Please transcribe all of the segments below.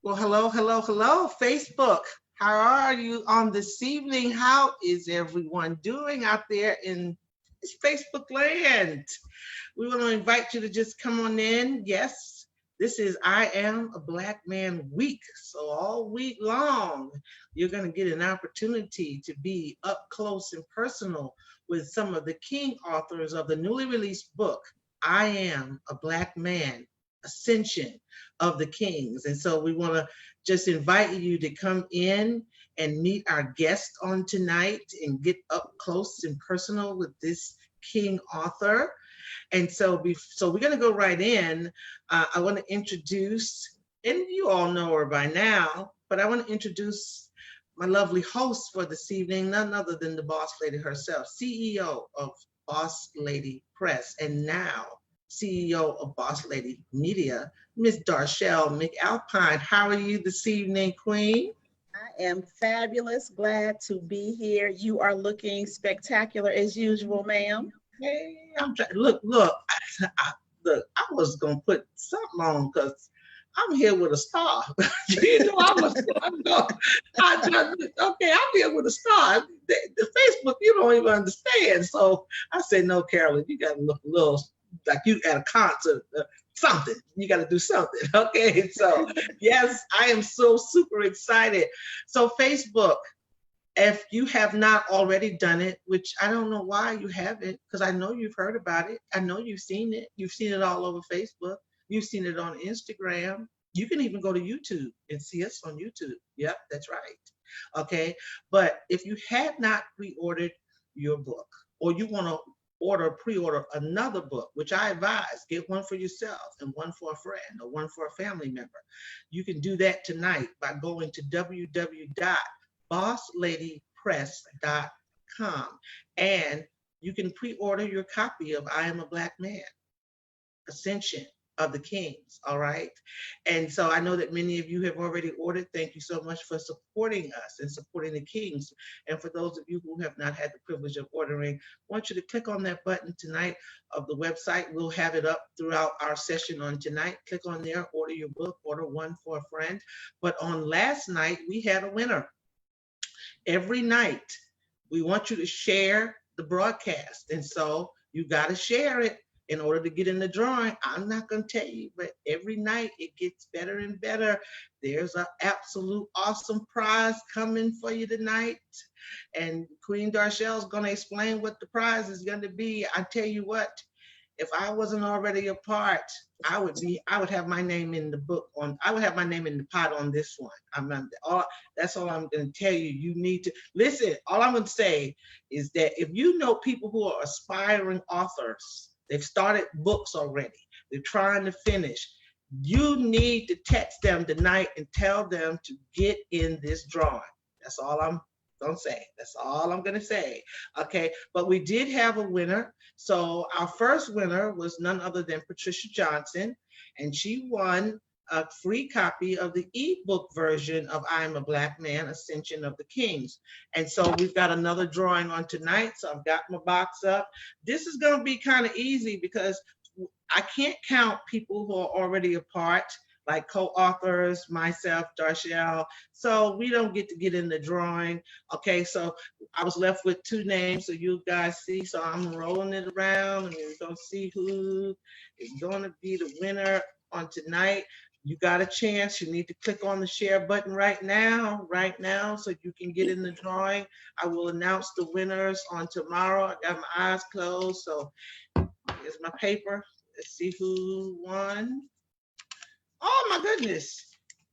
Well, hello, hello, hello, Facebook. How are you on this evening? How is everyone doing out there in this Facebook land? We want to invite you to just come on in. Yes, this is I Am a Black Man Week. So, all week long, you're going to get an opportunity to be up close and personal with some of the king authors of the newly released book, I Am a Black Man Ascension of the Kings. And so, we want to just invite you to come in and meet our guest on tonight and get up close and personal with this king author. And so we're going to go right in. I want to introduce, and you all know her by now, but I want to introduce my lovely host for this evening, none other than the boss lady herself, CEO of Boss Lady Press, and now CEO of Boss Lady Media, Miss Darshelle McAlpine. How are you this evening, Queen? I am fabulous. Glad to be here. You are looking spectacular as usual, ma'am. Hey, I'm trying. Look. Look. I was gonna put something on because I'm here with a star. You know, okay, I'm here with a star. The Facebook, you don't even understand. So I said, no, Carolyn, you got to look a little like you at a concert. Something you got to do something. Okay, so yes, I am so super excited. So Facebook. If you have not already done it, which I don't know why you haven't, because I know you've heard about it. I know you've seen it. You've seen it all over Facebook. You've seen it on Instagram. You can even go to YouTube and see us on YouTube. Yep, that's right. Okay. But if you had not pre-ordered your book or you want to pre-order another book, which I advise, get one for yourself and one for a friend or one for a family member. You can do that tonight by going to www.bossladypress.com and you can pre-order your copy of I Am a Black Man, Ascension of the Kings. All right. And so I know that many of you have already ordered. Thank you so much for supporting us and supporting the Kings. And for those of you who have not had the privilege of ordering, I want you to click on that button tonight of the website. We'll have it up throughout our session on tonight. Click on there, order your book, order one for a friend. But on last night, we had a winner. Every night, we want you to share the broadcast. And so you got to share it in order to get in the drawing. I'm not going to tell you, but every night it gets better and better. There's an absolute awesome prize coming for you tonight. And Queen Darshelle is going to explain what the prize is going to be. I tell you what, if I wasn't already a part, I would have my name in the book I would have my name in the pot on this one. That's all I'm going to tell you. You need to listen. All I'm going to say is that if you know people who are aspiring authors, they've started books already, they're trying to finish, you need to text them tonight and tell them to get in this drawing. That's all I'm gonna say. That's all I'm gonna say. Okay, but we did have a winner. So our first winner was none other than Patricia Johnson, and she won a free copy of the ebook version of I Am a Black Man, Ascension of the Kings. And so we've got another drawing on tonight. So I've got my box up. This is gonna be kind of easy because I can't count people who are already a part, like co-authors, myself, Darshelle. So we don't get to get in the drawing. Okay, so I was left with two names, so you guys see. So I'm rolling it around, and we're gonna see who is gonna be the winner on tonight. You got a chance. You need to click on the share button right now, so you can get in the drawing. I will announce the winners on tomorrow. I got my eyes closed, so here's my paper. Let's see who won. Oh my goodness.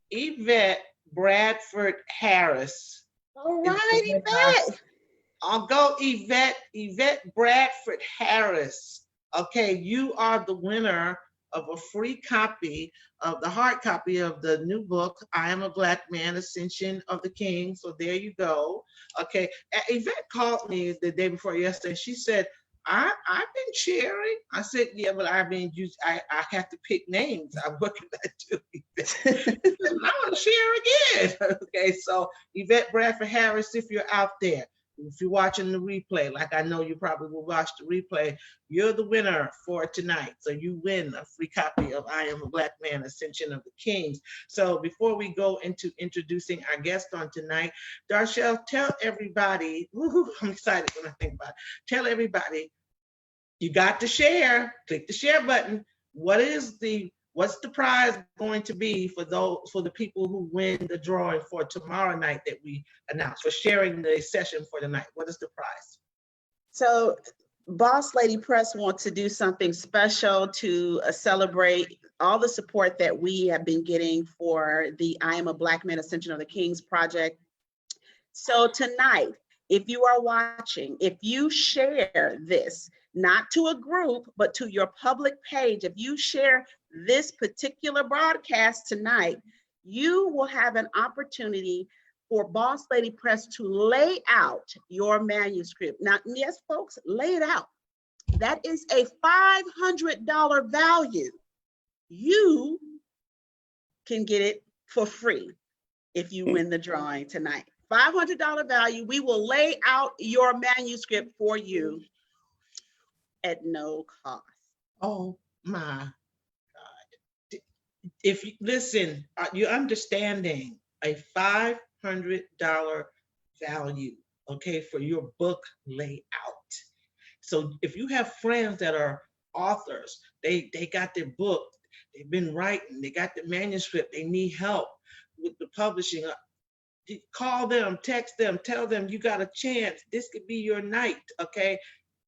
Yvette Bradford Harris. All right, Yvette. I'll go Yvette Bradford Harris. Okay, you are the winner of a free copy of the hard copy of the new book, I Am a Black Man, Ascension of the King. So there you go. Okay, Yvette called me the day before yesterday. She said, I've been sharing. I said, yeah, but I mean, I have to pick names. What can I do? I want to share again. Okay, so Yvette Bradford Harris, if you're out there, if you're watching the replay, like I know you probably will watch the replay, you're the winner for tonight. So you win a free copy of I Am a Black Man, Ascension of the Kings. So before we go into introducing our guest on tonight, Darshell, tell everybody, I'm excited when I think about it. Tell everybody, you got to share, click the share button. What's the prize going to be for the people who win the drawing for tomorrow night that we announced, for sharing the session for the night? What is the prize? So Boss Lady Press wants to do something special to celebrate all the support that we have been getting for the I Am a Black Man, Ascension of the Kings project. So tonight, if you are watching, if you share this, not to a group, but to your public page, if you share this particular broadcast tonight, you will have an opportunity for Boss Lady Press to lay out your manuscript. Now, yes, folks, lay it out. That is a $500 value. You can get it for free if you win the drawing tonight. $500 value. We will lay out your manuscript for you at no cost. Oh my God. If you listen, you're understanding a $500 value, okay, for your book layout. So if you have friends that are authors, they got their book, they've been writing, they got the manuscript, they need help with the publishing, call them, text them, tell them you got a chance. This could be your night, okay?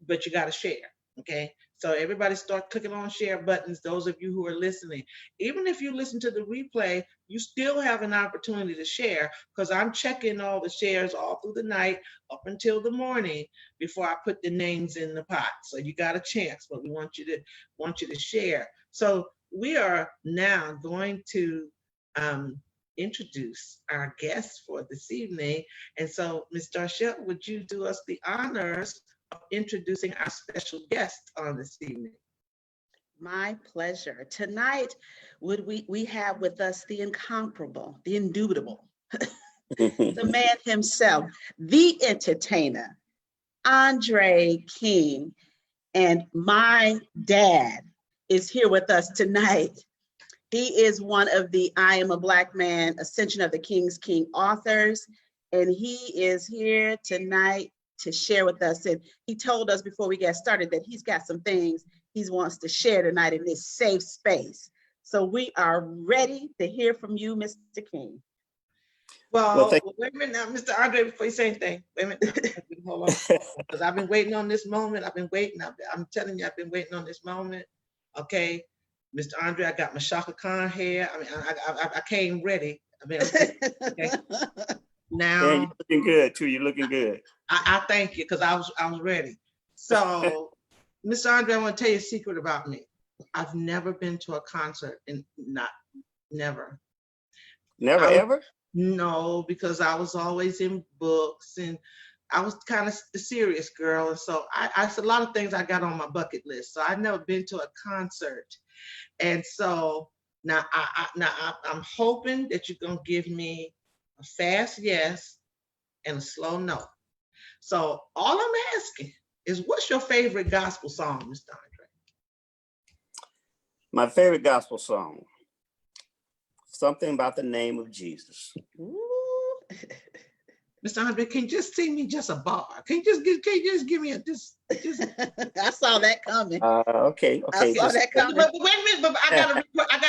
But you got to share, okay? So everybody start clicking on share buttons, those of you who are listening. Even if you listen to the replay, you still have an opportunity to share, because I'm checking all the shares all through the night up until the morning before I put the names in the pot. So you got a chance, but we want you to share. So we are now going to introduce our guests for this evening. And so, Ms. Darshell, would you do us the honors of introducing our special guest on this evening? My pleasure. Tonight, we have with us the incomparable, the indubitable, the man himself, the entertainer, Andre King. And my dad is here with us tonight. He is one of the I Am a Black Man, Ascension of the King's King authors, and he is here tonight to share with us. And he told us before we get started that he's got some things he wants to share tonight in this safe space. So we are ready to hear from you, Mr. King. Well, wait a minute now, Mr. Andre, before you say anything, wait a minute, hold on, because I've been waiting on this moment. I'm telling you, I've been waiting on this moment, okay? Mr. Andre, I got my Shaka Khan hair. I mean, I came ready. I mean, okay. Now, and you're looking good too. You're looking good. I thank you, because I was ready. So, Mr. Andre, I want to tell you a secret about me. I've never been to a concert, and never. Ever? No, because I was always in books, and I was kind of the serious girl, and so I a lot of things I got on my bucket list. So I've never been to a concert. And so now I'm hoping that you're going to give me a fast yes and a slow no. So all I'm asking is, what's your favorite gospel song, Mr. Andre? My favorite gospel song, something about the name of Jesus. Mr. Andre, can you just sing me just a bar? Can you just give me just I saw that coming. Okay. I saw that coming. But wait a minute, but I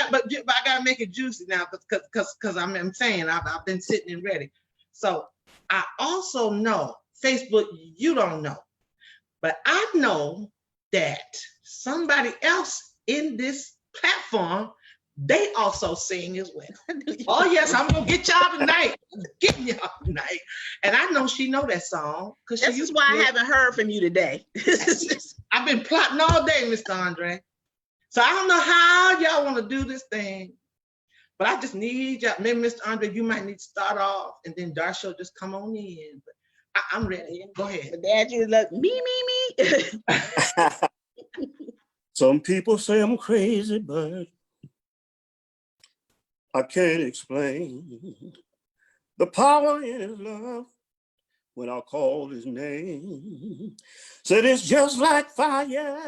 gotta make it juicy now, because I'm saying I've been sitting and ready. So I also know Facebook, you don't know, but I know that somebody else in this platform, they also sing as well. Oh yes, I'm gonna get y'all tonight. I'm getting y'all tonight. And I know she know that song. This is why I haven't heard from you today. I've been plotting all day, Mr. Andre. So I don't know how y'all want to do this thing, but I just need y'all. Maybe Mr. Andre, you might need to start off, and then Darshell just come on in. But I'm ready. Go ahead. But Dad, you look me. Some people say I'm crazy, but I can't explain the power in his love when I call his name. Said it's just like fire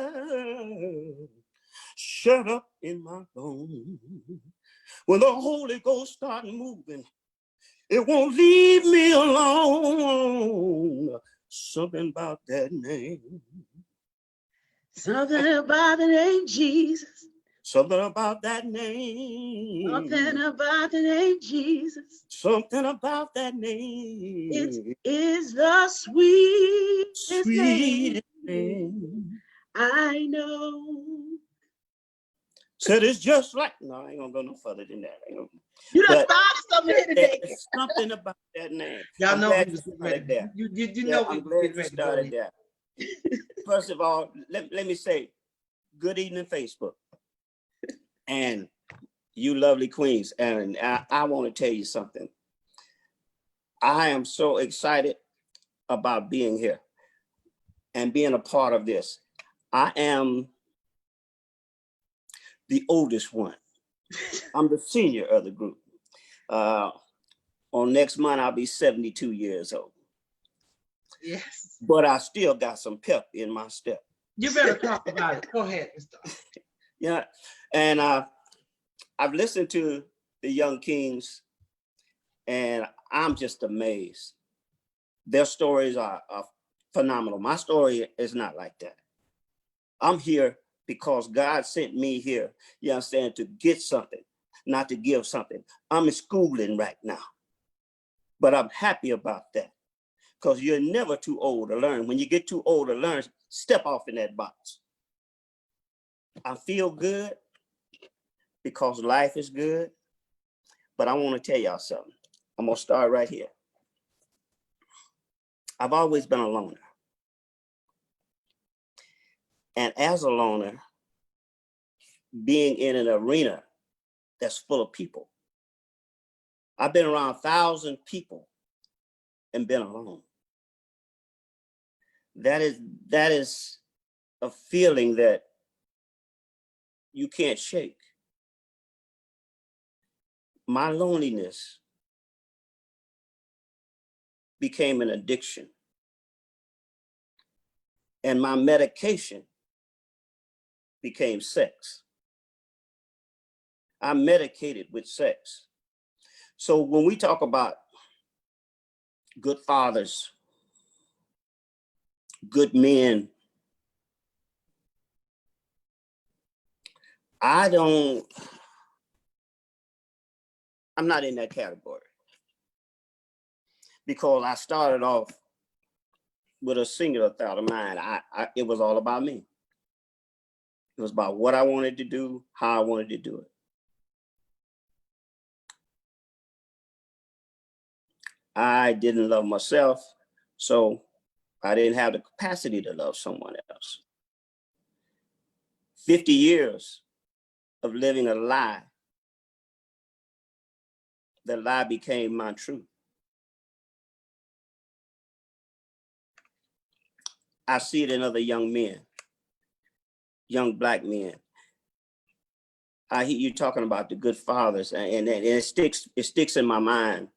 shut up in my bones. When the Holy Ghost start moving, it won't leave me alone. Something about that name. Something about the name Jesus. Something about that name. Something about the name Jesus. Something about that name. It is the sweetest Sweet name name. I know. Said it's just like, no, I ain't gonna go no further than that. You done But started something here today. there's something about that name. Y'all I'm know glad we you was getting started ready. there. You know we I'm was glad getting you ready to go started there. there. First of all, let me say, good evening, Facebook. And you lovely queens. And I want to tell you something. I am so excited about being here and being a part of this. I am the oldest one. I'm the senior of the group. On next month, I'll be 72 years old. Yes. But I still got some pep in my step. You better talk about it. Go ahead, Mr. Yeah. And I've listened to the young kings and I'm just amazed. Their stories are phenomenal. My story is not like that. I'm here because God sent me here, you understand, to get something, not to give something. I'm in schooling right now, but I'm happy about that because you're never too old to learn. When you get too old to learn, step off in that box. I feel good because life is good, but I want to tell y'all something. I'm gonna start right here. I've always been a loner. And as a loner, being in an arena that's full of people, I've been around 1,000 people and been alone. That is a feeling that you can't shake. My loneliness became an addiction. And my medication became sex. I'm medicated with sex. So when we talk about good fathers, good men, I'm not in that category because I started off with a singular thought of mine. It was all about me. It was about what I wanted to do, how I wanted to do it. I didn't love myself, so I didn't have the capacity to love someone else. 50 years of living a lie. The lie became my truth. I see it in other young men, young Black men. I hear you talking about the good fathers, and it sticks in my mind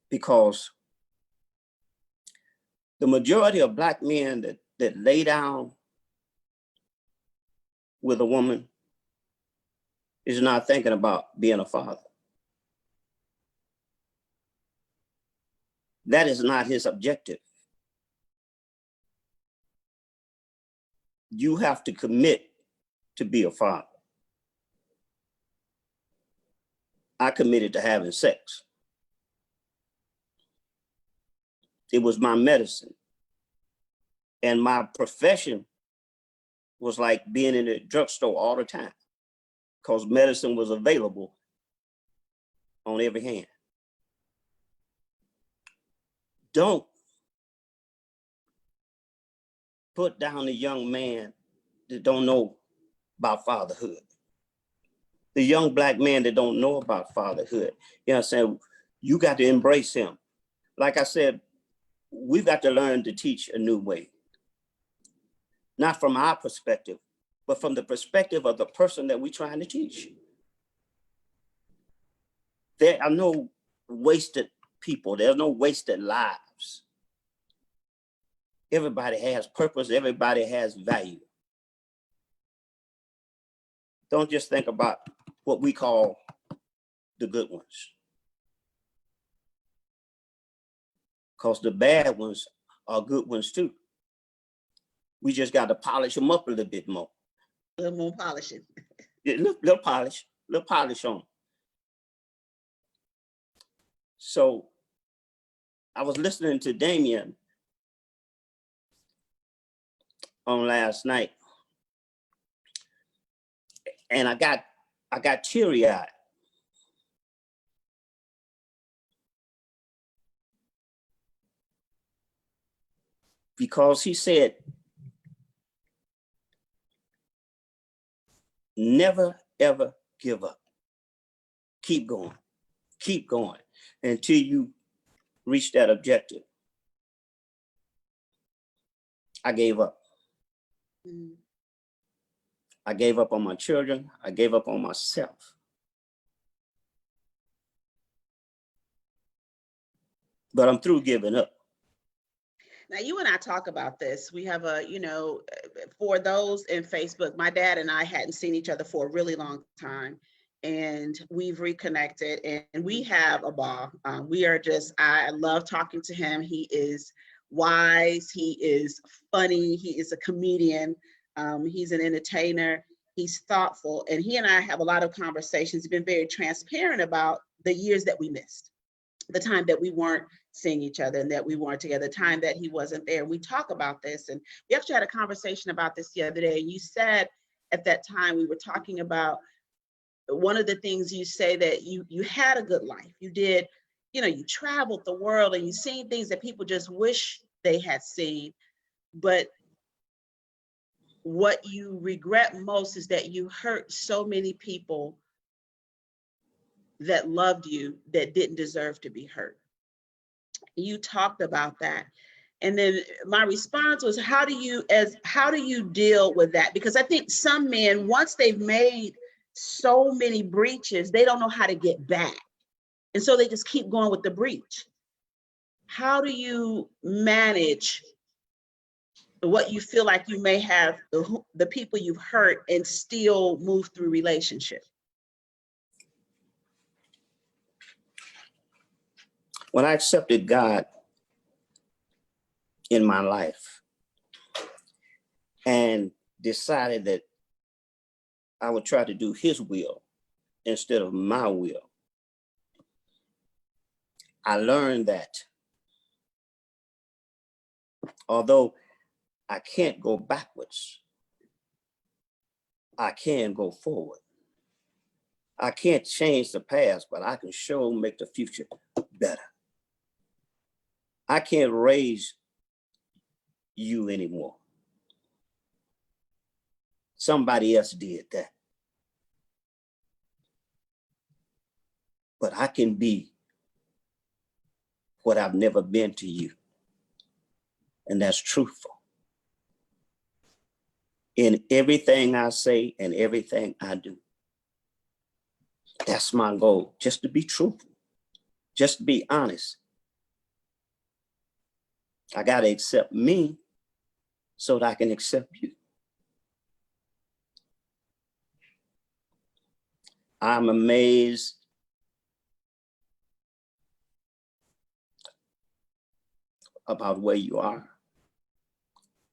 because the majority of Black men that lay down with a woman is not thinking about being a father. That is not his objective. You have to commit to be a father. I committed to having sex. It was my medicine. And my profession was like being in a drugstore all the time because medicine was available on every hand. Don't put down the young man that don't know about fatherhood. The young Black man that don't know about fatherhood. You know what I'm saying? You got to embrace him. Like I said, we've got to learn to teach a new way. Not from our perspective, but from the perspective of the person that we're trying to teach. There are no wasted people. There's no wasted lives. Everybody has purpose. Everybody has value. Don't just think about what we call the good ones, because the bad ones are good ones too. We just got to polish them up a little bit more. A little more polishing. Little polish on them. So I was listening to Damien on last night, and I got teary-eyed. Because he said, never, ever give up. Keep going until you reach that objective. I gave up. Mm. I gave up on my children. I gave up on myself. But I'm through giving up. Now, you and I talk about this. We have a, for those in Facebook, my dad and I hadn't seen each other for a really long time. And we've reconnected and we have a ball. I love talking to him. He is wise. He is funny. He is a comedian. He's an entertainer. He's thoughtful. And he and I have a lot of conversations. He's been very transparent about the years that we missed, the time that we weren't seeing each other and that we weren't together, the time that he wasn't there. We talk about this, and we actually had a conversation about this the other day. And you said at that time, we were talking about one of the things you say, that you had a good life. You did, you traveled the world and you seen things that people just wish they had seen. But what you regret most is that you hurt so many people that loved you that didn't deserve to be hurt. You talked about that. And then my response was, how do you deal with that? Because I think some men, once they've made so many breaches, they don't know how to get back. And so they just keep going with the breach. How do you manage what you feel like you may have, the people you've hurt, and still move through relationships? When I accepted God in my life and decided that I would try to do his will instead of my will, I learned that although I can't go backwards, I can go forward. I can't change the past, but I can sure make the future better. I can't raise you anymore. Somebody else did that. But I can be what I've never been to you. And that's truthful. In everything I say and everything I do. That's my goal, just to be truthful, just to be honest. I got to accept me so that I can accept you. I'm amazed about where you are,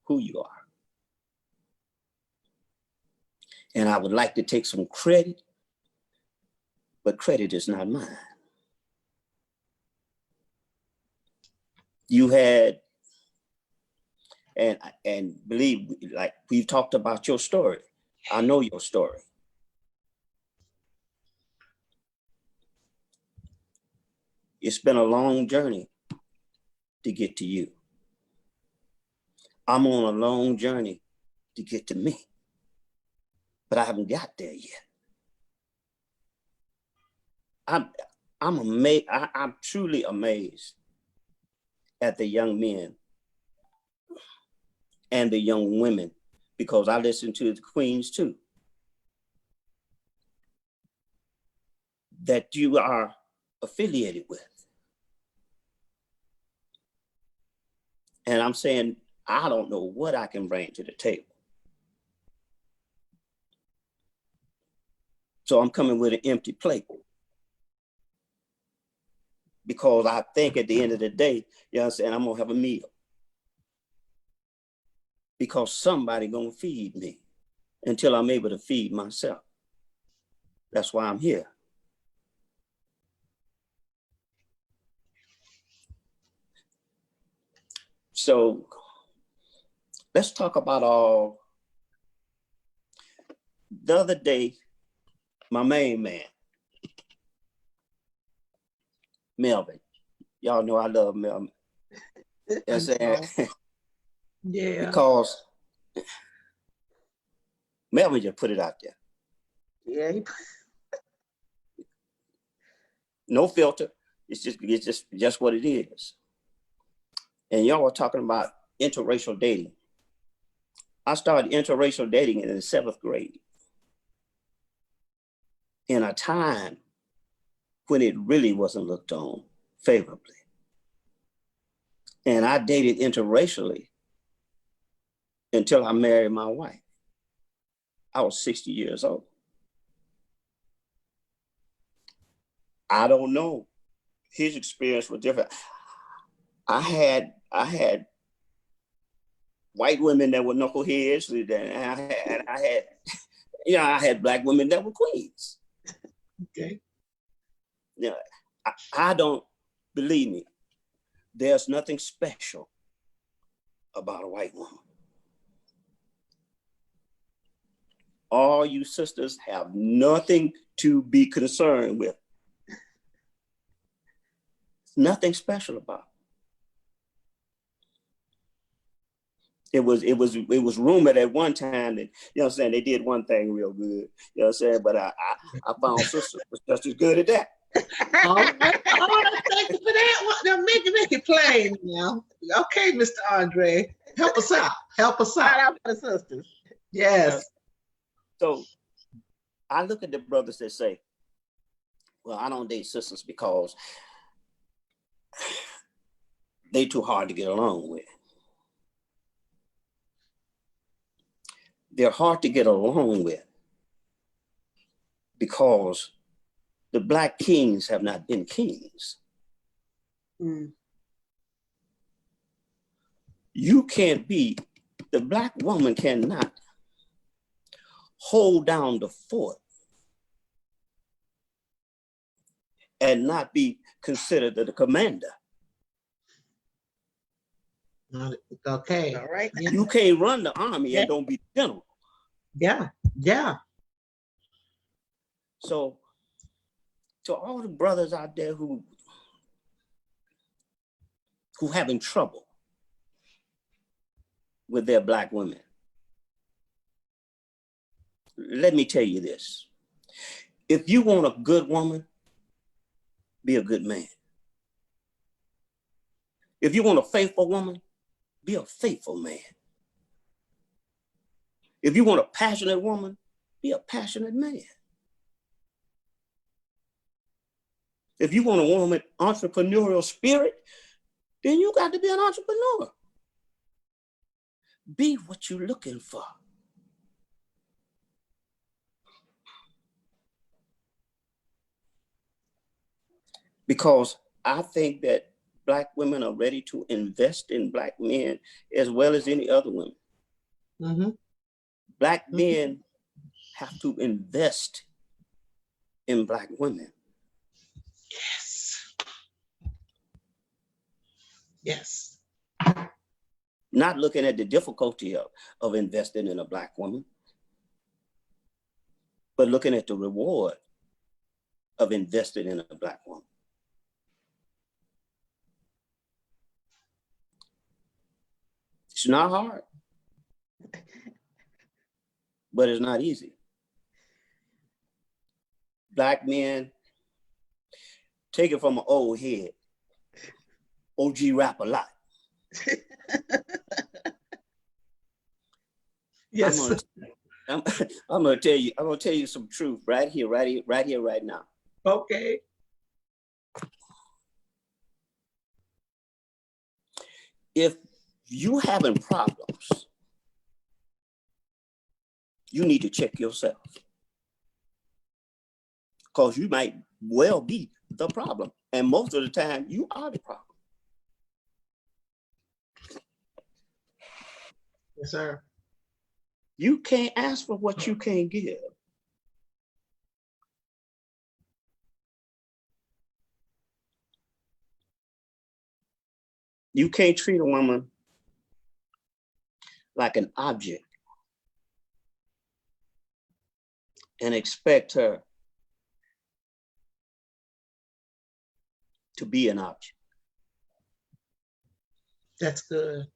who you are. And I would like to take some credit, but credit is not mine. You had, and believe, like we've talked about your story. I know your story. It's been a long journey to get to you. I'm on a long journey to get to me, but I haven't got there yet. I'm amazed. I'm truly amazed at the young men and the young women, because I listen to the queens too, that you are affiliated with. And I'm saying I don't know what I can bring to the table. So I'm coming with an empty plate. Because I think at the end of the day, you know what I'm saying, I'm gonna have a meal. Because somebody gonna feed me until I'm able to feed myself. That's why I'm here. So let's talk about all. The other day, my main man, Melvin. Y'all know I love Melvin. Yes, Yeah. because Melvin just put it out there. Yeah, No filter. It's just what it is. And y'all were talking about interracial dating. I started interracial dating in the 7th grade. In a time when it really wasn't looked on favorably. And I dated interracially until I married my wife. I was 60 years old. I don't know. His experience was different. I had white women that were knuckleheads, and I had black women that were queens. Okay. Yeah, I don't, believe me, there's nothing special about a white woman. All you sisters have nothing to be concerned with. Nothing special about it. It was rumored at one time that, you know what I'm saying, they did one thing real good. You know what I'm saying? But I found sisters was just as good at that. All right, thank you for that one. Now make it plain now. Okay, Mr. Andre, help us out. Help us shout out. out for the sisters. Yes. So I look at the brothers that say, well, I don't date sisters because they too hard to get along with. They're hard to get along with because the black kings have not been kings. Mm. You can't be, the black woman cannot hold down the fort and not be considered the commander. Okay. All right. You can't run the army and don't be general. Yeah. Yeah. So to all the brothers out there who having trouble with their black women, let me tell you this. If you want a good woman, be a good man. If you want a faithful woman, be a faithful man. If you want a passionate woman, be a passionate man. If you want a woman with entrepreneurial spirit, then you got to be an entrepreneur. Be what you're looking for. Because I think that black women are ready to invest in black men as well as any other women. Mm-hmm. Black men have to invest in black women. Yes. Yes. Not looking at the difficulty of investing in a black woman, but looking at the reward of investing in a black woman. It's not hard, but it's not easy. Black men, take it from an old head, OG rap a lot. Yes. I'm gonna tell you some truth right here, right now. Okay. If you having problems, you need to check yourself, because you might well be the problem. And most of the time, you are the problem. Yes, sir. You can't ask for what you can't give. You can't treat a woman like an object and expect her to be an object. That's good.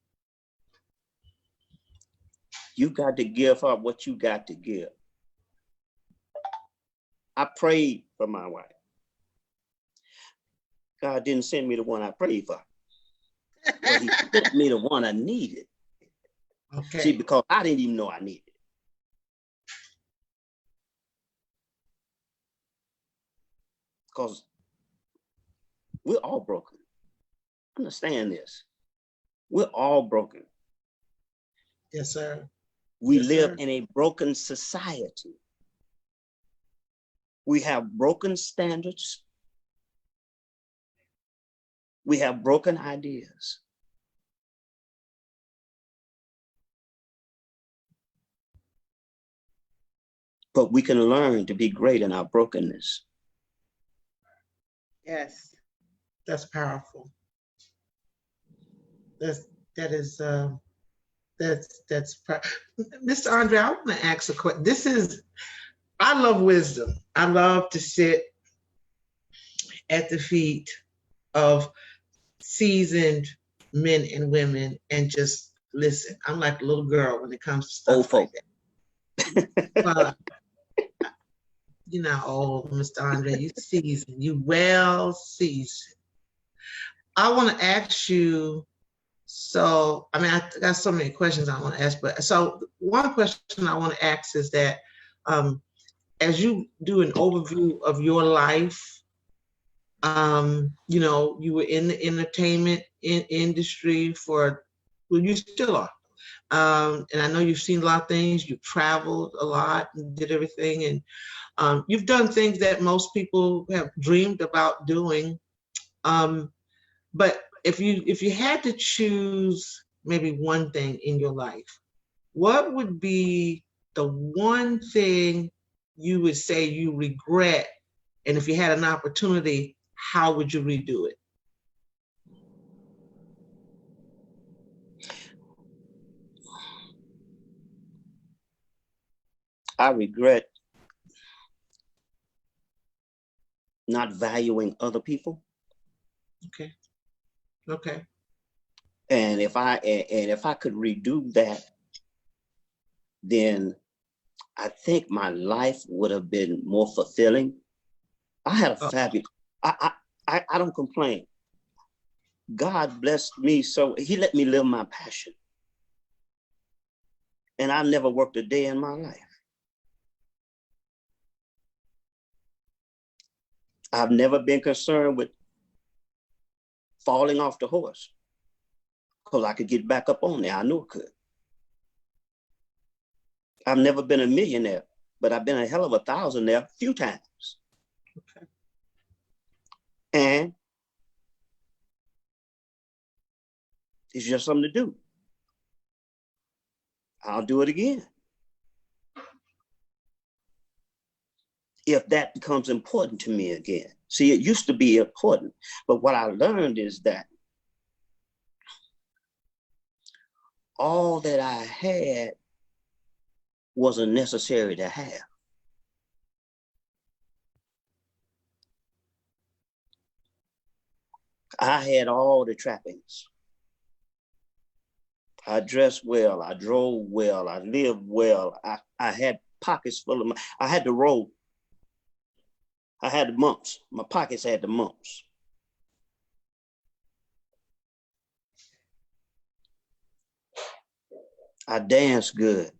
You got to give her what you got to give. I prayed for my wife. God didn't send me the one I prayed for, but he sent me the one I needed. Okay. See, because I didn't even know I needed it. Because we're all broken. Understand this. We're all broken. Yes, sir. We Yes, live sir. in a broken society. We have broken standards. We have broken ideas. But we can learn to be great in our brokenness. Yes. That's powerful. That's Mr. Andre, I want to ask a question. I love wisdom. I love to sit at the feet of seasoned men and women and just listen. I'm like a little girl when it comes to stuff like that. But you're not old, Mr. Andre. You seasoned. You well seasoned. I want to ask you. So, I mean, I got so many questions I want to ask, but so one question I want to ask is that as you do an overview of your life, you were in the entertainment industry well, you still are. And I know you've seen a lot of things, you've traveled a lot and did everything. And you've done things that most people have dreamed about doing. But if you had to choose maybe one thing in your life, what would be the one thing you would say you regret? And if you had an opportunity, how would you redo it? I regret not valuing other people. Okay. Okay. And if I could redo that, then I think my life would have been more fulfilling. I had a fabulous, I don't complain. God blessed me, so he let me live my passion. And I never worked a day in my life. I've never been concerned with falling off the horse, because I could get back up on there. I knew I could. I've never been a millionaire, but I've been a hell of a thousandaire a few times. Okay. And it's just something to do. I'll do it again. If that becomes important to me again. See, it used to be important, but what I learned is that all that I had wasn't necessary to have. I had all the trappings. I dressed well, I drove well, I lived well, I had pockets full of money. I had the roll. I had the mumps. My pockets had the mumps. I danced good.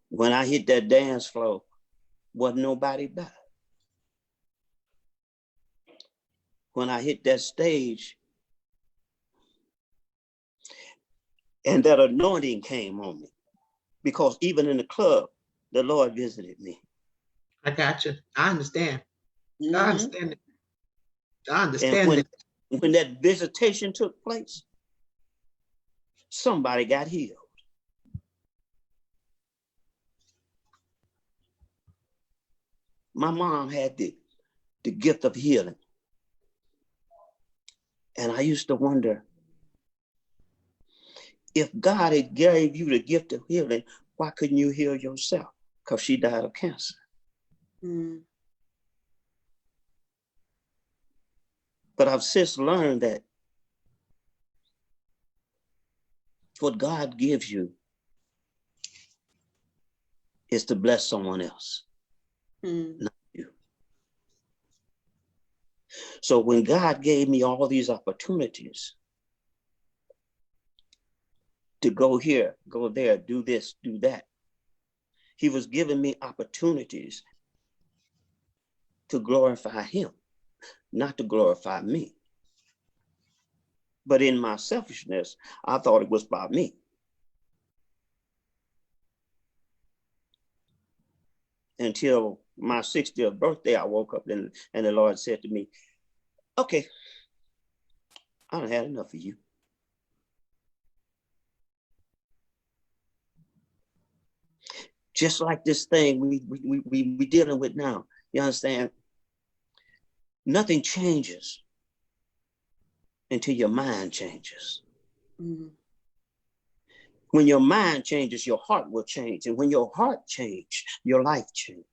When I hit that dance floor, wasn't nobody better. when I hit that stage and that anointing came on me. Because even in the club, the Lord visited me. I got you. I understand. I understand it. I And understand it. when that visitation took place, somebody got healed. My mom had the gift of healing. And I used to wonder, if God had gave you the gift of healing, why couldn't you heal yourself? Because she died of cancer. Mm. But I've since learned that what God gives you is to bless someone else, not you. So when God gave me all these opportunities to go here, go there, do this, do that, he was giving me opportunities to glorify him, not to glorify me. But in my selfishness, I thought it was about me. Until my 60th birthday, I woke up and the Lord said to me, okay, I done had enough of you. Just like this thing we dealing with now, you understand? Nothing changes until your mind changes. Mm-hmm. When your mind changes, your heart will change. And when your heart changes, your life changes.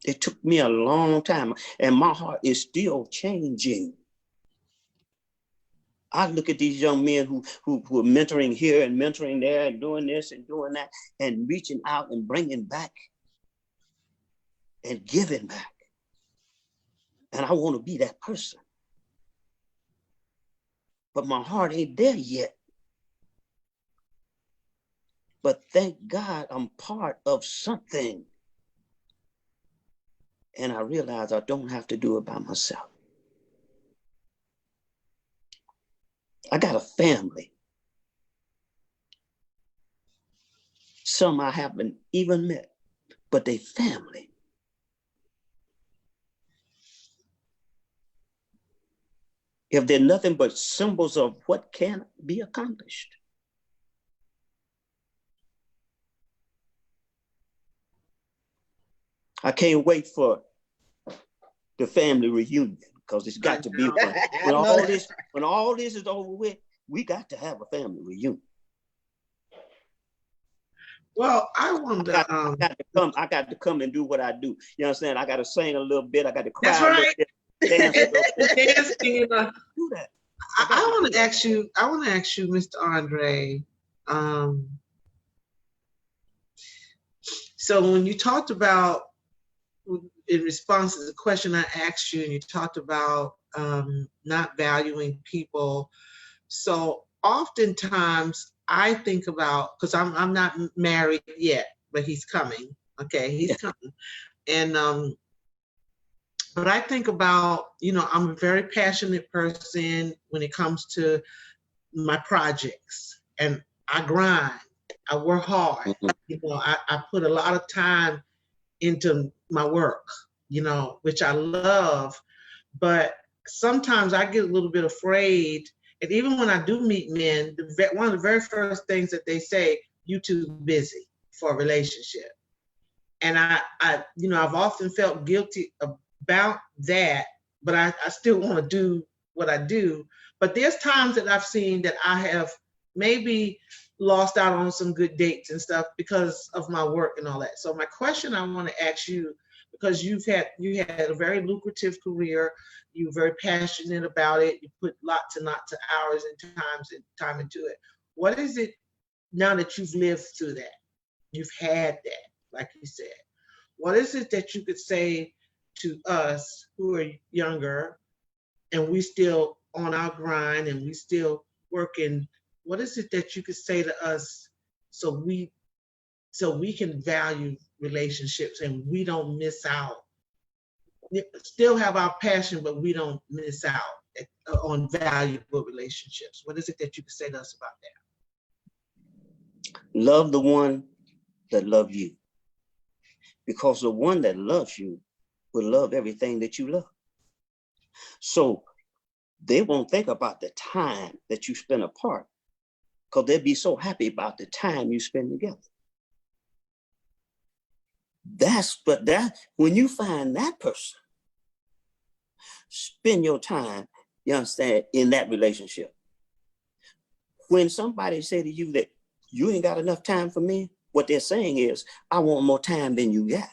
It took me a long time, and my heart is still changing. I look at these young men who are mentoring here and mentoring there and doing this and doing that and reaching out and bringing back and giving back. And I want to be that person. But my heart ain't there yet. But thank God I'm part of something. And I realize I don't have to do it by myself. I got a family. Some I haven't even met, but they family. If they're nothing but symbols of what can be accomplished. I can't wait for the family reunion because it's got to be when all this is over with, we got to have a family reunion. Well, I wanted to. I got to come and do what I do. You understand? I got to sing a little bit. I got to cry That's a little right. bit, dance a little bit. Dancing, Do that. I want to ask you, Mr. Andre. So when you talked about, in response to the question I asked you, and you talked about not valuing people. So oftentimes I think about, because I'm not married yet, but he's coming. Okay, he's coming, and but I think about, I'm a very passionate person when it comes to my projects, and I grind, I work hard. I put a lot of time into my work, which I love, but sometimes I get a little bit afraid. And even when I do meet men, one of the very first things that they say, "You too busy for a relationship." And I've often felt guilty about that, but I still want to do what I do. But there's times that I've seen that I have maybe lost out on some good dates and stuff because of my work and all that. So my question I want to ask you, because you had a very lucrative career, you're very passionate about it, you put lots and lots of hours and time into it. What is it now that you've lived through that? You've had that, like you said. What is it that you could say to us who are younger and we still on our grind and we still working? What is it that you could say to us so we can value relationships and we don't miss out. We still have our passion, but we don't miss out on valuable relationships. What is it that you can say to us about that? Love the one that loves you, because the one that loves you will love everything that you love. So they won't think about the time that you spend apart, because they'll be so happy about the time you spend together. When you find that person, spend your time, you understand, in that relationship. When somebody say to you that you ain't got enough time for me, what they're saying is, I want more time than you got.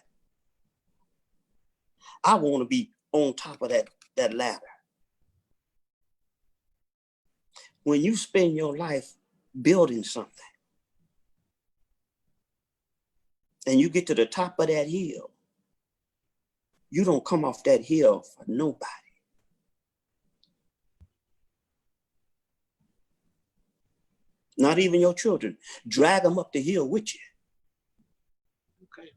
I want to be on top of that ladder. When you spend your life building something and you get to the top of that hill, you don't come off that hill for nobody. Not even your children. Drag them up the hill with you. Okay.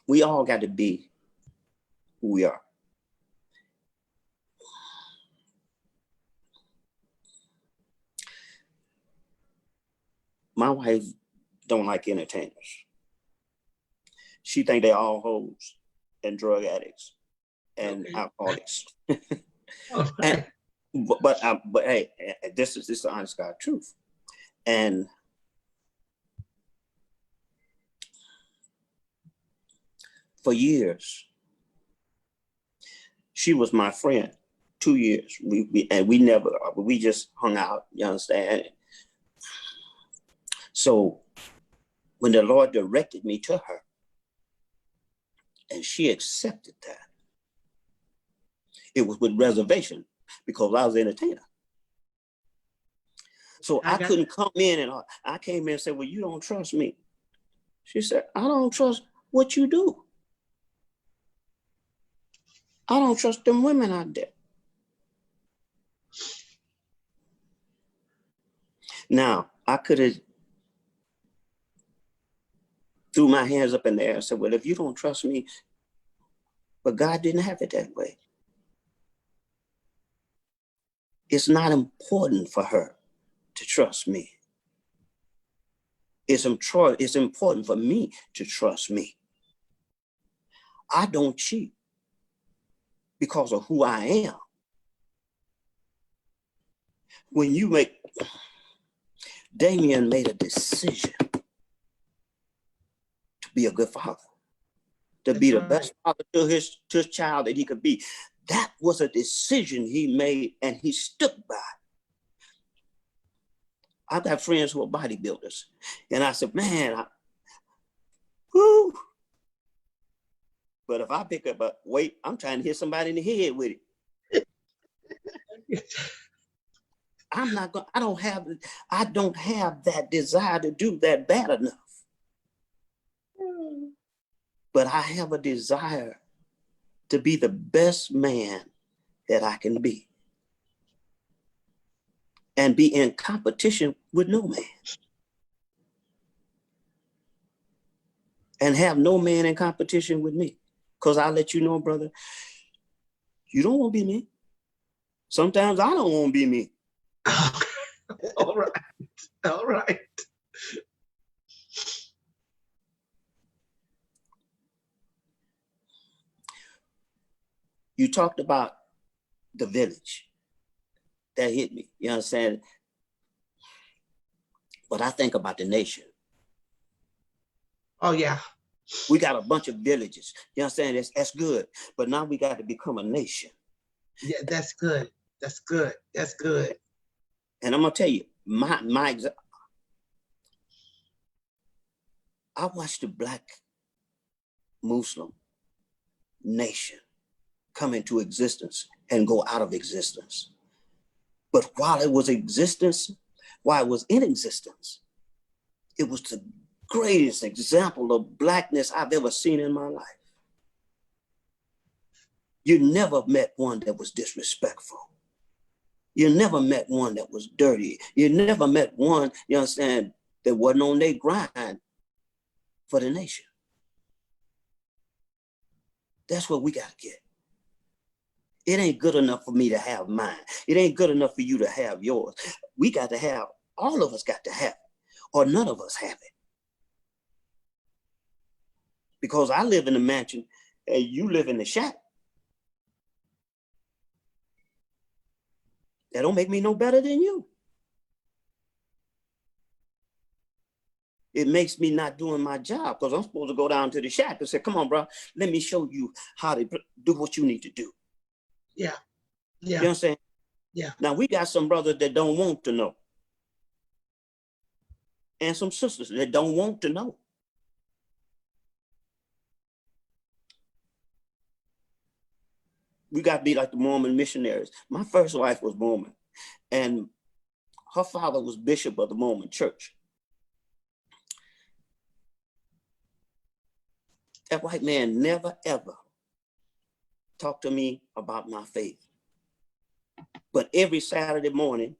We all got to be who we are. My wife don't like entertainers. She think they all hoes and drug addicts and alcoholics. Okay. But hey, this is the honest God truth. And for years, she was my friend. 2 years, we just hung out. You understand? So when the Lord directed me to her, and she accepted that, it was with reservation, because I was an entertainer. So I couldn't come in and I came in and said, well, you don't trust me. She said, I don't trust what you do. I don't trust them women out there. Now, I could have threw my hands up in the air and said, well, if you don't trust me, but God didn't have it that way. It's not important for her to trust me. It's important for me to trust me. I don't cheat because of who I am. When you Damien made a decision to be a good father, to be the best father to his child that he could be. That was a decision he made, and he stuck by. I've got friends who are bodybuilders, and I said, man, whoo. But if I pick up a weight, I'm trying to hit somebody in the head with it. I don't have that desire to do that bad enough. But I have a desire to be the best man that I can be, and be in competition with no man, and have no man in competition with me. Because I'll let you know, brother, you don't want to be me. Sometimes I don't want to be me. All right. All right. You talked about the village. That hit me. You understand? But I think about the nation. Oh, yeah. We got a bunch of villages. You understand? That's good. But now we got to become a nation. Yeah, that's good. That's good. That's good. And I'm gonna tell you, I watched the Black Muslim nation come into existence and go out of existence. But while it was in existence, it was the greatest example of Blackness I've ever seen in my life. You never met one that was disrespectful. You never met one that was dirty. You never met one, you understand, that wasn't on their grind for the nation. That's what we got to get. It ain't good enough for me to have mine. It ain't good enough for you to have yours. We got to have, all of us got to have it, or none of us have it. Because I live in a mansion and you live in the shack. That don't make me no better than you. It makes me not doing my job because I'm supposed to go down to the shack and say, come on, bro, let me show you how to do what you need to do. Yeah. You Yeah. know what I'm saying? Yeah. Now we got some brothers that don't want to know. And some sisters that don't want to know. We got to be like the Mormon missionaries. My first wife was Mormon, and her father was bishop of the Mormon church. That white man never, ever talked to me about my faith. But every Saturday morning,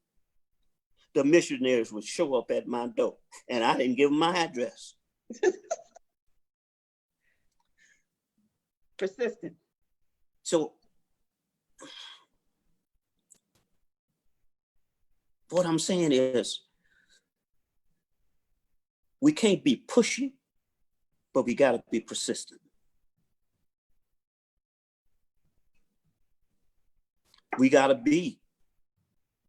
the missionaries would show up at my door, and I didn't give them my address. Persistent. So what I'm saying is, we can't be pushy, but we got to be persistent. We got to be